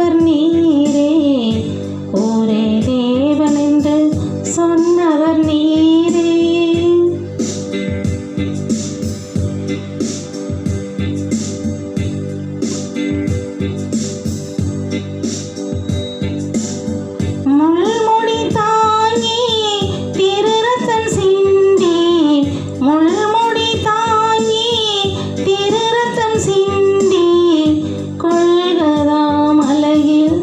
சொன்னவர் நீரே, ஒரே தேவன் என்று சொன்னவர் நீரே. முள்முடி தாங்கி திருரத்தம் சிந்தி, முள்முடி தாங்கி திருரத்தம் சிந்தி, கொல்கதா மலையில்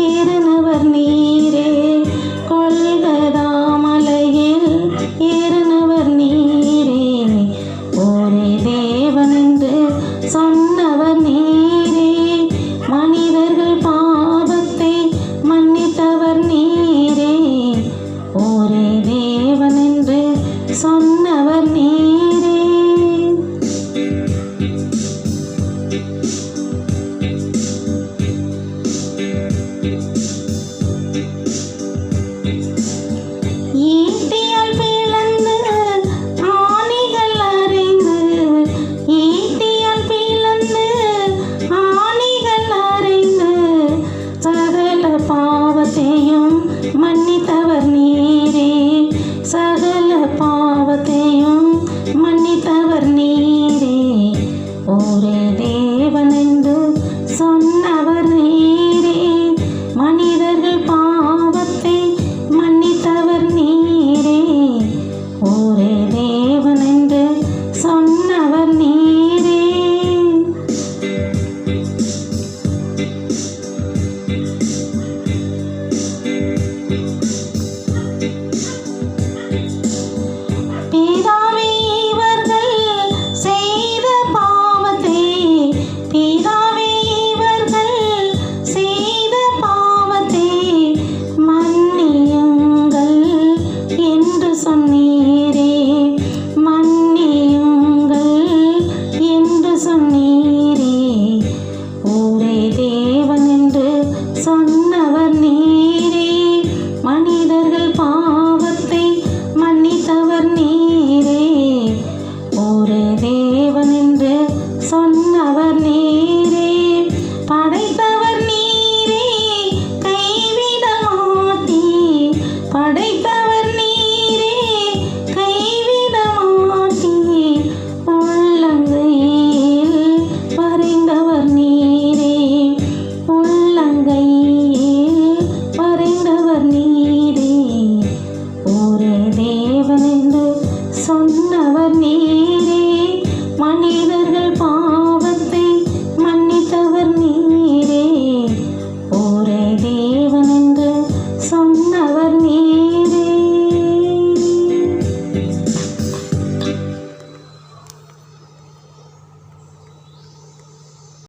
ஏறினவர் நீரே, கொல்கதா மலையில் ஏறினவர் நீரே, ஒரே தேவன் என்று சொன்னவர் நீரே, மனிதர்கள் பாவத்தை மன்னித்தவர் நீரே, ஒரே தேவன் என்று சொன்னவர் நீரே. ஈட்டியால் பிளந்து ஆணிகள் அறைந்து, ஈட்டியால் பிளந்து ஆணிகள் அறைந்து, சகல பாவத்தையும் மன்னித்தவர் நீரே, சகல பாவத்தையும் மன்னித்தவர் நீரே, ஒரே தேவன் என்று சொன்னவர் நீரே, மனிதர்கள் பாவத்தை மன்னித்தவர் நீரே, ஒரே தேவன் என்று சொன்னவர் நீரே. பிதாவே இவர்கள் செய்த பாவத்தை, பிதாவே இவர்கள் செய்த பாவத்தை மன்னியுங்கள் என்று சொன்னீரே, மன்னியுங்கள் என்று சொன்னீரே, ஒரே தேவன் என்று சொன்ன